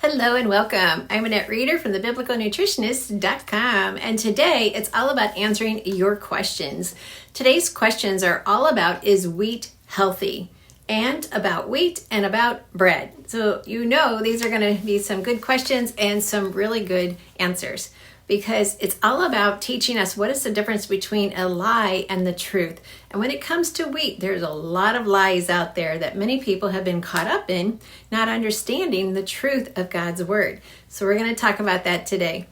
Hello and welcome. I'm Annette Reeder from thebiblicalnutritionist.com, and today it's all about answering your questions. Today's questions are all about, is wheat healthy? And about wheat and about bread. So you know these are going to be some good questions and some really good answers, because it's all about teaching us what is the difference between a lie and the truth. And when it comes to wheat, there's a lot of lies out there that many people have been caught up in, not understanding the truth of God's word. So we're going to talk about that today.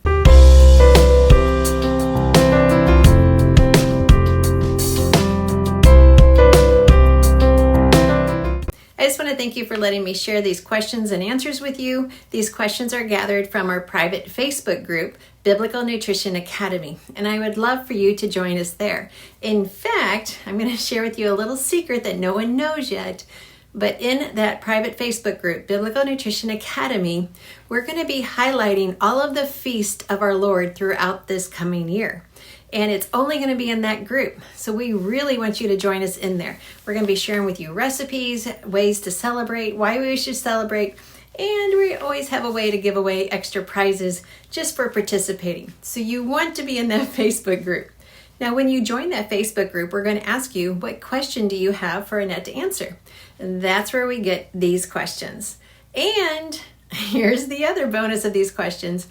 I just want to thank you for letting me share these questions and answers with you. These questions are gathered from our private Facebook group, Biblical Nutrition Academy, and I would love for you to join us there. In fact, I'm going to share with you a little secret that no one knows yet, but in that private Facebook group, Biblical Nutrition Academy, we're going to be highlighting all of the feast of our Lord throughout this coming year. And it's only going to be in that group. So we really want you to join us in there. We're going to be sharing with you recipes, ways to celebrate, why we should celebrate, and we always have a way to give away extra prizes just for participating. So you want to be in that Facebook group. Now, when you join that Facebook group, we're going to ask you, what question do you have for Annette to answer? And that's where we get these questions. And here's the other bonus of these questions.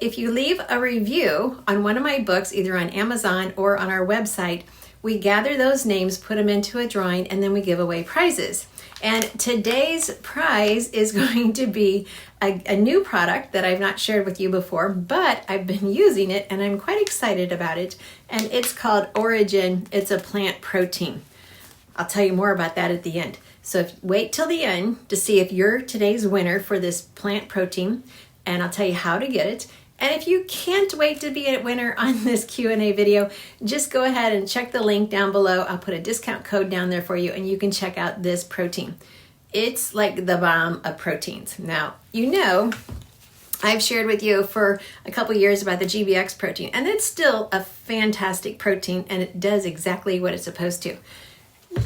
If you leave a review on one of my books, either on Amazon or on our website, we gather those names, put them into a drawing, and then we give away prizes. And today's prize is going to be a new product that I've not shared with you before, but I've been using it and I'm quite excited about it. And it's called Origin. It's a plant protein. I'll tell you more about that at the end. So wait till the end to see if you're today's winner for this plant protein, and I'll tell you how to get it. And if you can't wait to be a winner on this Q&A video, just go ahead and check the link down below. I'll put a discount code down there for you, and you can check out this protein. It's like the bomb of proteins. Now, you know, I've shared with you for a couple years about the GBX protein, and it's still a fantastic protein, and it does exactly what it's supposed to.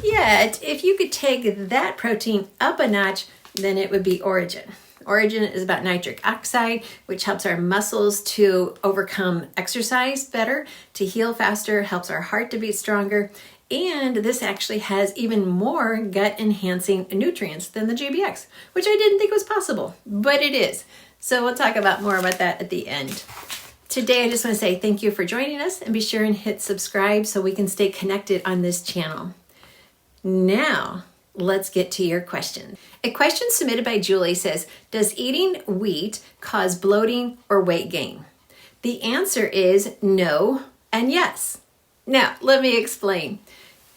Yet, if you could take that protein up a notch, then it would be Origin. Origin is about nitric oxide, which helps our muscles to overcome exercise better, to heal faster, helps our heart to beat stronger. And this actually has even more gut-enhancing nutrients than the GBX, which I didn't think was possible, but it is. So we'll talk about more about that at the end. Today, I just want to say thank you for joining us, and be sure and hit subscribe so we can stay connected on this channel. Now, let's get to your question. A question submitted by Julie says, does eating wheat cause bloating or weight gain? The answer is no and yes. Now, let me explain.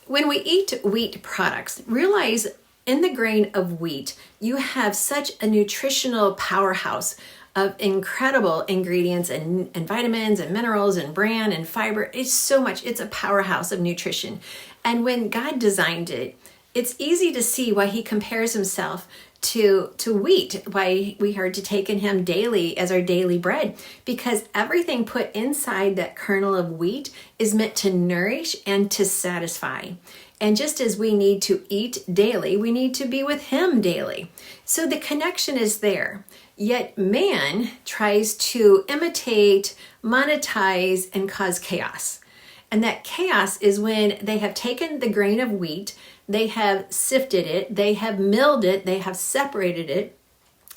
When we eat wheat products, realize in the grain of wheat, you have such a nutritional powerhouse of incredible ingredients and vitamins and minerals and bran and fiber. It's so much. It's a powerhouse of nutrition. And when God designed it, it's easy to see why he compares himself to wheat, why we are to take in him daily as our daily bread, because everything put inside that kernel of wheat is meant to nourish and to satisfy. And just as we need to eat daily, we need to be with him daily. So the connection is there. Yet man tries to imitate, monetize, and cause chaos. And that chaos is when they have taken the grain of wheat, they have sifted it, they have milled it, they have separated it,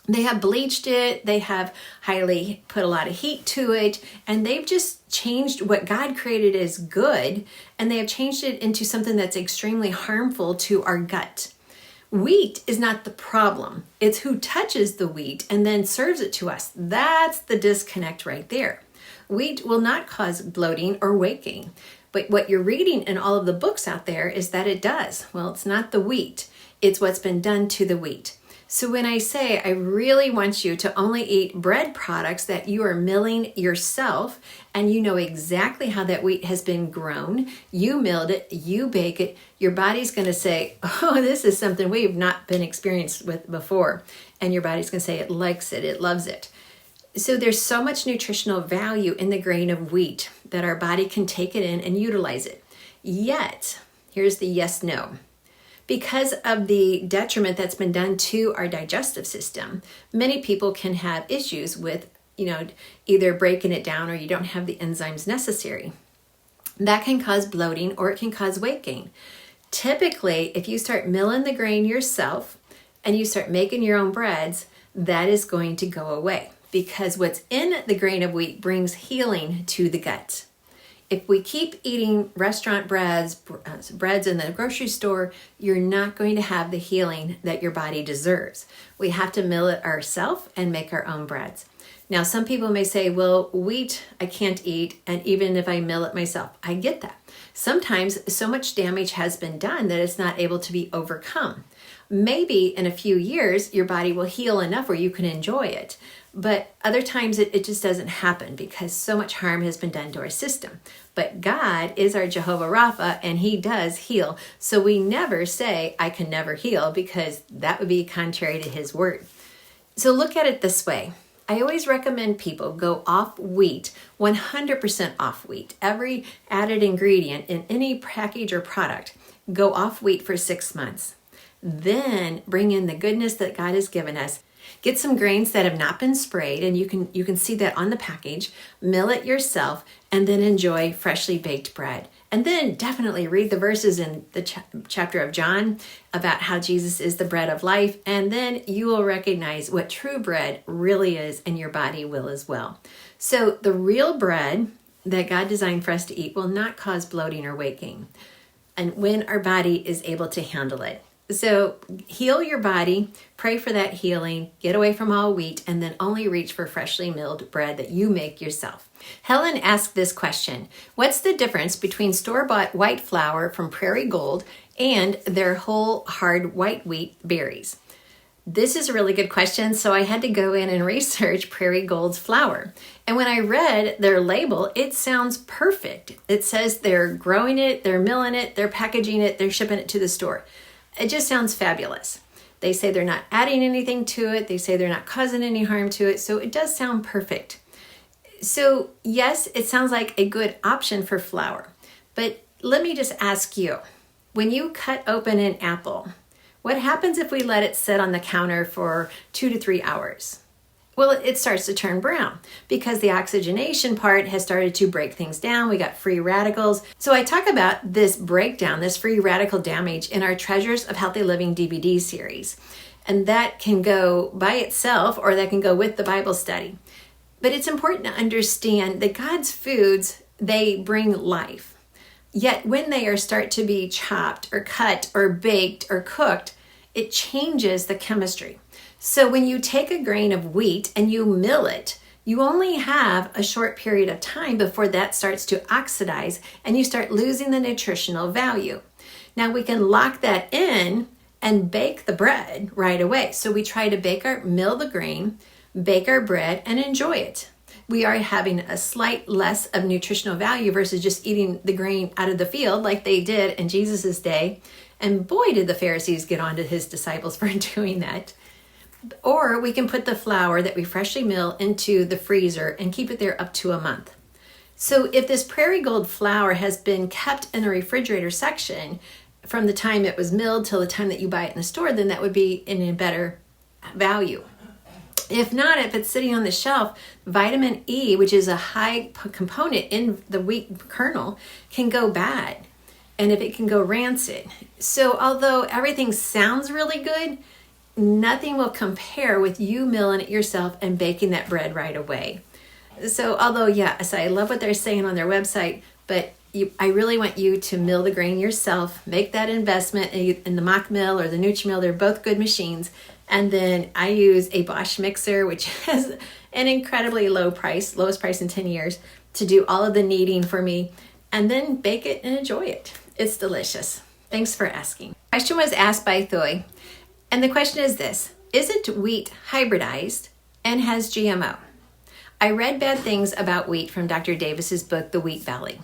they have bleached it, they have highly put a lot of heat to it, and they've just changed what God created as good, and they have changed it into something that's extremely harmful to our gut. Wheat is not the problem. It's who touches the wheat and then serves it to us. That's the disconnect right there. Wheat will not cause bloating or weight gain. But what you're reading in all of the books out there is that it does. Well, it's not the wheat. It's what's been done to the wheat. So when I say I really want you to only eat bread products that you are milling yourself, and you know exactly how that wheat has been grown, you milled it, you bake it, your body's going to say, oh, this is something we've not been experienced with before. And your body's going to say it likes it, it loves it. So there's so much nutritional value in the grain of wheat that our body can take it in and utilize it. Yet, here's the yes, no. Because of the detriment that's been done to our digestive system, many people can have issues with, either breaking it down or you don't have the enzymes necessary. That can cause bloating or it can cause weight gain. Typically, if you start milling the grain yourself and you start making your own breads, that is going to go away because what's in the grain of wheat brings healing to the gut. If we keep eating restaurant breads in the grocery store, you're not going to have the healing that your body deserves. We have to mill it ourselves and make our own breads. Now, some people may say, well, wheat I can't eat, and even if I mill it myself, I get that. Sometimes so much damage has been done that it's not able to be overcome. Maybe in a few years, your body will heal enough where you can enjoy it. But other times it just doesn't happen because so much harm has been done to our system. But God is our Jehovah Rapha and he does heal. So we never say, I can never heal, because that would be contrary to his word. So look at it this way. I always recommend people go off wheat, 100% off wheat. Every added ingredient in any package or product, go off wheat for 6 months. Then bring in the goodness that God has given us. Get some grains that have not been sprayed, and you can see that on the package. Mill it yourself, and then enjoy freshly baked bread. And then definitely read the verses in the chapter of John about how Jesus is the bread of life, and then you will recognize what true bread really is, and your body will as well. So the real bread that God designed for us to eat will not cause bloating or weight gain, and when our body is able to handle it. So heal your body, pray for that healing, get away from all wheat, and then only reach for freshly milled bread that you make yourself. Helen asked this question: what's the difference between store-bought white flour from Prairie Gold and their whole hard white wheat berries? This is a really good question, so I had to go in and research Prairie Gold's flour. And when I read their label, it sounds perfect. It says they're growing it, they're milling it, they're packaging it, they're shipping it to the store. It just sounds fabulous. They say they're not adding anything to it. They say they're not causing any harm to it. So it does sound perfect. So yes, it sounds like a good option for flour. But let me just ask you, when you cut open an apple, what happens if we let it sit on the counter for 2 to 3 hours? Well, it starts to turn brown because the oxygenation part has started to break things down. We got free radicals. So I talk about this breakdown, this free radical damage in our Treasures of Healthy Living DVD series. And that can go by itself or that can go with the Bible study. But it's important to understand that God's foods, they bring life. Yet when they start to be chopped or cut or baked or cooked, it changes the chemistry. So when you take a grain of wheat and you mill it, you only have a short period of time before that starts to oxidize and you start losing the nutritional value. Now we can lock that in and bake the bread right away. So we try to mill the grain, bake our bread, and enjoy it. We are having a slight less of nutritional value versus just eating the grain out of the field like they did in Jesus's day. And boy, did the Pharisees get on to his disciples for doing that. Or we can put the flour that we freshly mill into the freezer and keep it there up to a month. So if this Prairie Gold flour has been kept in the refrigerator section from the time it was milled till the time that you buy it in the store, then that would be in a better value. If not, if it's sitting on the shelf, vitamin E, which is a high component in the wheat kernel, can go bad. And if it can go rancid. So although everything sounds really good, nothing will compare with you milling it yourself and baking that bread right away. So although, yes, I love what they're saying on their website, but I really want you to mill the grain yourself, make that investment in the mock mill or the Nutri-Mill. They're both good machines. And then I use a Bosch mixer, which has an incredibly low price, lowest price in 10 years, to do all of the kneading for me, and then bake it and enjoy it. It's delicious. Thanks for asking. Question was asked by Thoy. And the question is this: isn't wheat hybridized and has GMO? I read bad things about wheat from Dr. Davis's book, The Wheat Valley.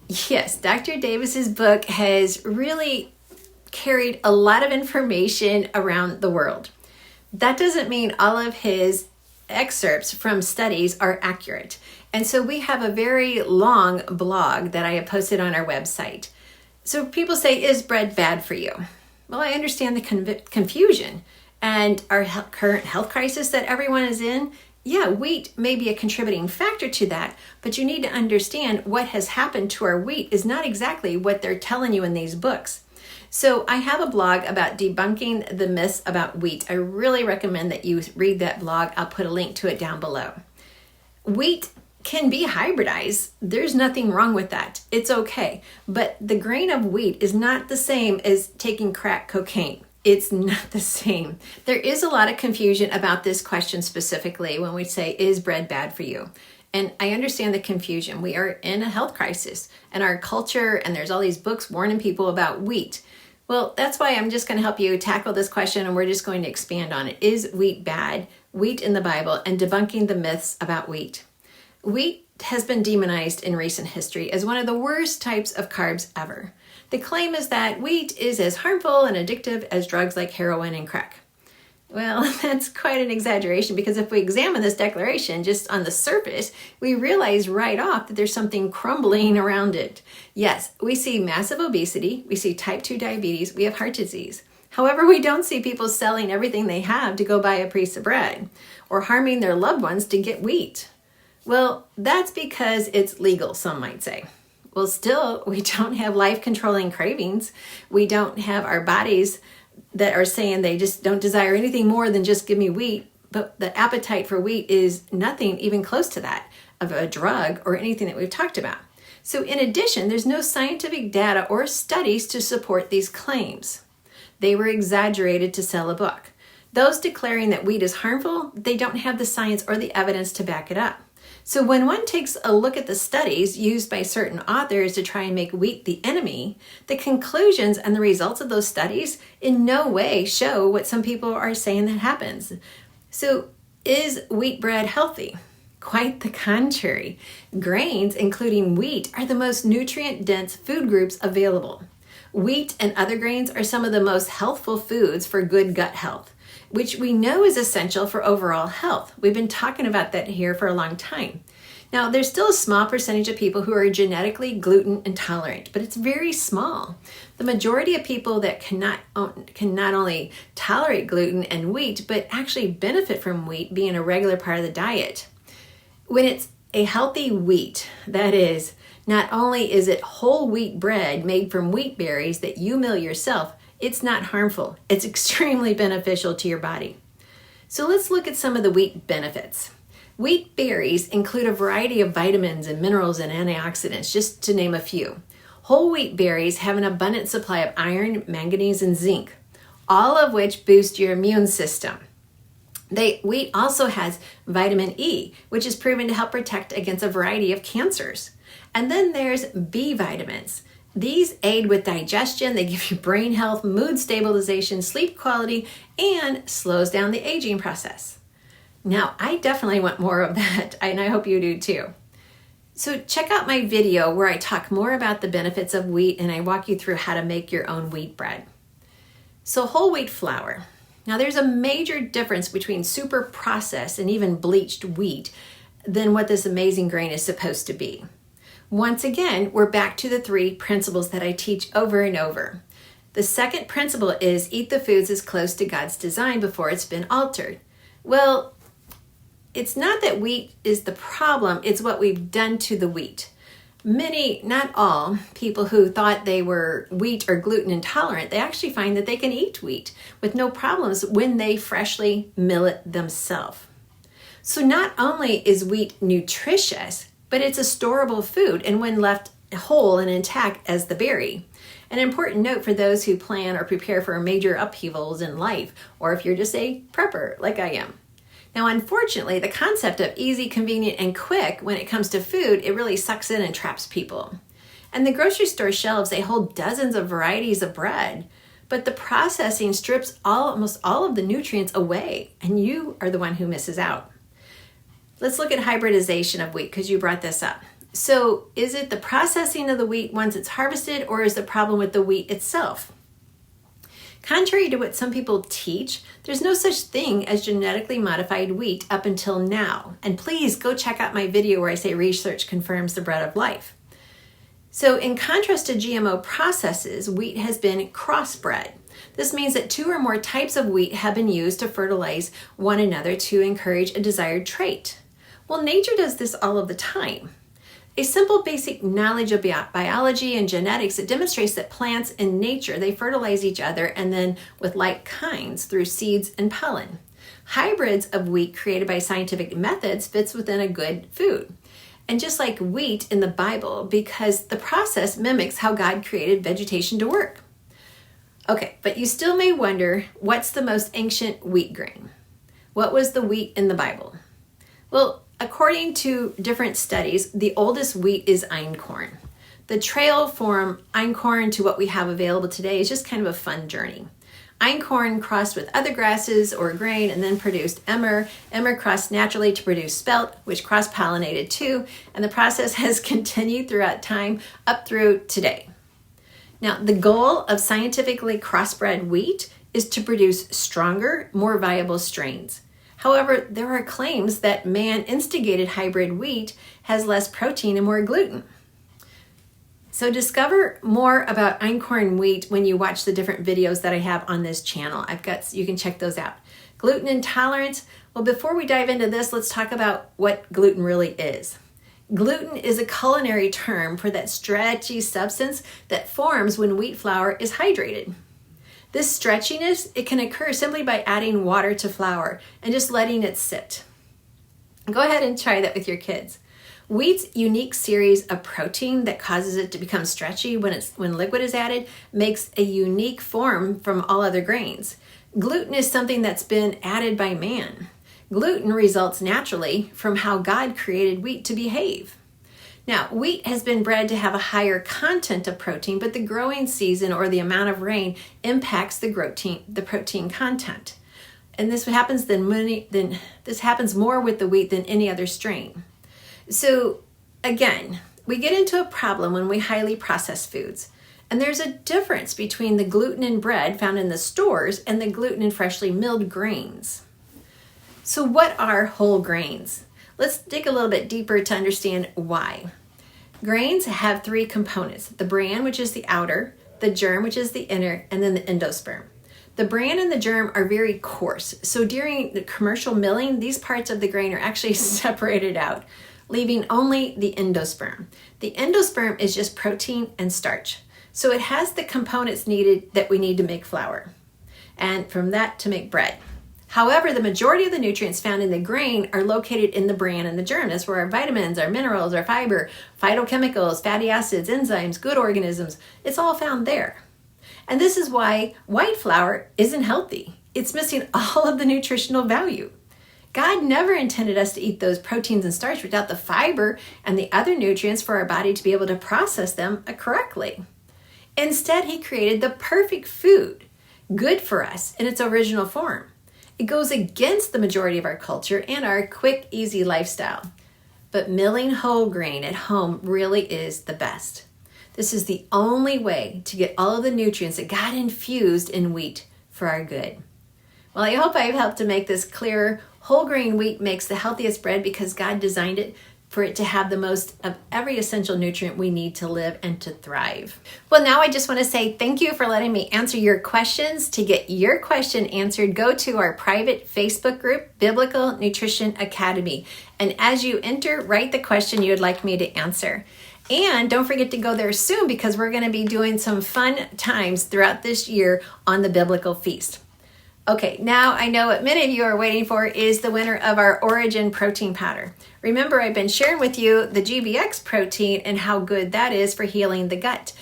Yes, Dr. Davis's book has really carried a lot of information around the world. That doesn't mean all of his excerpts from studies are accurate. And so we have a very long blog that I have posted on our website. So people say, is bread bad for you? Well, I understand the confusion and our current health crisis that everyone is in. Yeah, wheat may be a contributing factor to that, but you need to understand what has happened to our wheat is not exactly what they're telling you in these books. So I have a blog about debunking the myths about wheat. I really recommend that you read that blog. I'll put a link to it down below. Wheat can be hybridized. There's nothing wrong with that. It's okay. But the grain of wheat is not the same as taking crack cocaine. It's not the same. There is a lot of confusion about this question specifically when we say, is bread bad for you? And I understand the confusion. We are in a health crisis and our culture, and there's all these books warning people about wheat. Well, that's why I'm just going to help you tackle this question, and we're just going to expand on it. Is wheat bad? Wheat in the Bible, and debunking the myths about wheat. Wheat has been demonized in recent history as one of the worst types of carbs ever. The claim is that wheat is as harmful and addictive as drugs like heroin and crack. Well, that's quite an exaggeration, because if we examine this declaration just on the surface, we realize right off that there's something crumbling around it. Yes, we see massive obesity, we see type 2 diabetes, we have heart disease. However, we don't see people selling everything they have to go buy a piece of bread or harming their loved ones to get wheat. Well, that's because it's legal, some might say. Well, still, we don't have life-controlling cravings. We don't have our bodies that are saying they just don't desire anything more than just give me wheat. But the appetite for wheat is nothing even close to that of a drug or anything that we've talked about. So in addition, there's no scientific data or studies to support these claims. They were exaggerated to sell a book. Those declaring that wheat is harmful, they don't have the science or the evidence to back it up. So when one takes a look at the studies used by certain authors to try and make wheat the enemy, the conclusions and the results of those studies in no way show what some people are saying that happens. So is wheat bread healthy? Quite the contrary. Grains, including wheat, are the most nutrient-dense food groups available. Wheat and other grains are some of the most healthful foods for good gut health, which we know is essential for overall health. We've been talking about that here for a long time. Now, there's still a small percentage of people who are genetically gluten intolerant, but it's very small. The majority of people that can not only tolerate gluten and wheat, but actually benefit from wheat being a regular part of the diet. When it's a healthy wheat, that is, not only is it whole wheat bread made from wheat berries that you mill yourself, it's not harmful. It's extremely beneficial to your body. So let's look at some of the wheat benefits. Wheat berries include a variety of vitamins and minerals and antioxidants, just to name a few. Whole wheat berries have an abundant supply of iron, manganese, and zinc, all of which boost your immune system. Wheat also has vitamin E, which is proven to help protect against a variety of cancers. And then there's B vitamins. These aid with digestion, they give you brain health, mood stabilization, sleep quality, and slows down the aging process. Now, I definitely want more of that, and I hope you do too. So check out my video where I talk more about the benefits of wheat and I walk you through how to make your own wheat bread. So whole wheat flour. Now, there's a major difference between super processed and even bleached wheat than what this amazing grain is supposed to be. Once again, we're back to the 3 principles that I teach over and over. The second principle is eat the foods as close to God's design before it's been altered. Well, it's not that wheat is the problem, it's what we've done to the wheat. Many, not all, people who thought they were wheat or gluten intolerant, they actually find that they can eat wheat with no problems when they freshly mill it themselves. So not only is wheat nutritious, but it's a storable food and when left whole and intact as the berry. An important note for those who plan or prepare for major upheavals in life, or if you're just a prepper like I am. Now, unfortunately, the concept of easy, convenient, and quick when it comes to food, it really sucks in and traps people. And the grocery store shelves, they hold dozens of varieties of bread, but the processing strips almost all of the nutrients away, and you are the one who misses out. Let's look at hybridization of wheat, because you brought this up. So is it the processing of the wheat once it's harvested, or is the problem with the wheat itself? Contrary to what some people teach, there's no such thing as genetically modified wheat up until now. And please go check out my video where I say research confirms the bread of life. So in contrast to GMO processes, wheat has been crossbred. This means that 2 or more types of wheat have been used to fertilize one another to encourage a desired trait. Well, nature does this all of the time. A simple basic knowledge of biology and genetics, it demonstrates that plants in nature, they fertilize each other and then with like kinds through seeds and pollen. Hybrids of wheat created by scientific methods fits within a good food. And just like wheat in the Bible, because the process mimics how God created vegetation to work. Okay, but you still may wonder, what's the most ancient wheat grain? What was the wheat in the Bible? Well, according to different studies, the oldest wheat is einkorn. The trail from einkorn to what we have available today is just kind of a fun journey. Einkorn crossed with other grasses or grain and then produced emmer. Emmer crossed naturally to produce spelt, which cross-pollinated too, and the process has continued throughout time up through today. Now, the goal of scientifically crossbred wheat is to produce stronger, more viable strains. However, there are claims that man-instigated hybrid wheat has less protein and more gluten. So discover more about einkorn wheat when you watch the different videos that I have on this channel. You can check those out. Gluten intolerance. Well, before we dive into this, let's talk about what gluten really is. Gluten is a culinary term for that stretchy substance that forms when wheat flour is hydrated. This stretchiness, it can occur simply by adding water to flour and just letting it sit. Go ahead and try that with your kids. Wheat's unique series of protein that causes it to become stretchy when liquid is added makes a unique form from all other grains. Gluten is something that's been added by man. Gluten results naturally from how God created wheat to behave. Now, wheat has been bred to have a higher content of protein, but the growing season or the amount of rain impacts the protein content. And this happens more with the wheat than any other strain. So again, we get into a problem when we highly process foods. And there's a difference between the gluten in bread found in the stores and the gluten in freshly milled grains. So what are whole grains? Let's dig a little bit deeper to understand why. Grains have 3 components: the bran, which is the outer, the germ, which is the inner, and then the endosperm. The bran and the germ are very coarse. So during the commercial milling, these parts of the grain are actually separated out, leaving only the endosperm. The endosperm is just protein and starch. So it has the components needed that we need to make flour, and from that to make bread. However, the majority of the nutrients found in the grain are located in the bran and the germ. That's where our vitamins, our minerals, our fiber, phytochemicals, fatty acids, enzymes, good organisms, it's all found there. And this is why white flour isn't healthy. It's missing all of the nutritional value. God never intended us to eat those proteins and starch without the fiber and the other nutrients for our body to be able to process them correctly. Instead, He created the perfect food, good for us in its original form. It goes against the majority of our culture and our quick, easy lifestyle. But milling whole grain at home really is the best. This is the only way to get all of the nutrients that God infused in wheat for our good. Well, I hope I've helped to make this clearer. Whole grain wheat makes the healthiest bread because God designed it for it to have the most of every essential nutrient we need to live and to thrive. Well, now I just want to say thank you for letting me answer your questions. To get your question answered, go to our private Facebook group, Biblical Nutrition Academy. And as you enter, write the question you would like me to answer. And don't forget to go there soon because we're going to be doing some fun times throughout this year on the Biblical Feast. Okay, now I know what many of you are waiting for is the winner of our Origin protein powder. Remember, I've been sharing with you the GBX protein and how good that is for healing the gut.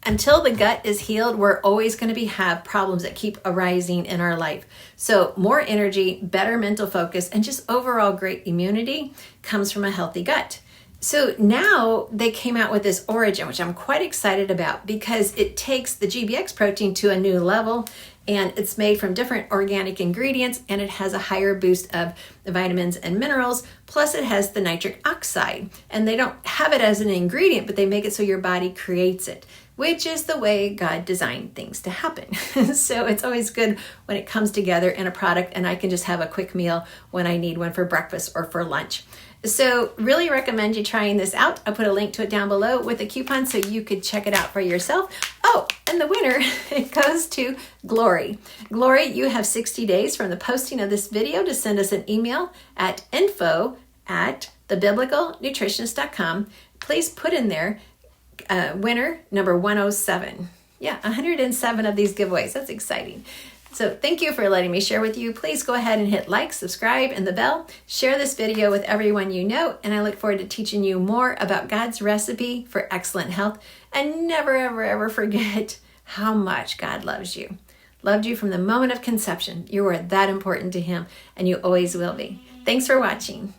Until the gut is healed, we're always going to have problems that keep arising in our life. So more energy, better mental focus, and just overall great immunity comes from a healthy gut. So now they came out with this Origin, which I'm quite excited about because it takes the GBX protein to a new level, and it's made from different organic ingredients, and it has a higher boost of the vitamins and minerals, plus it has the nitric oxide. And they don't have it as an ingredient, but they make it so your body creates it. which is the way God designed things to happen. So it's always good when it comes together in a product and I can just have a quick meal when I need one for breakfast or for lunch. So really recommend you trying this out. I'll put a link to it down below with a coupon so you could check it out for yourself. Oh, and the winner, it goes to Glory. Glory, you have 60 days from the posting of this video to send us an email at info@thebiblicalnutritionist.com. Please put in there winner number 107. Yeah, 107 of these giveaways. That's exciting. So thank you for letting me share with you. Please go ahead and hit like, subscribe, and the bell. Share this video with everyone you know, and I look forward to teaching you more about God's recipe for excellent health. And never, ever, ever forget how much God loves you. Loved you from the moment of conception. You are that important to Him, and you always will be. Thanks for watching.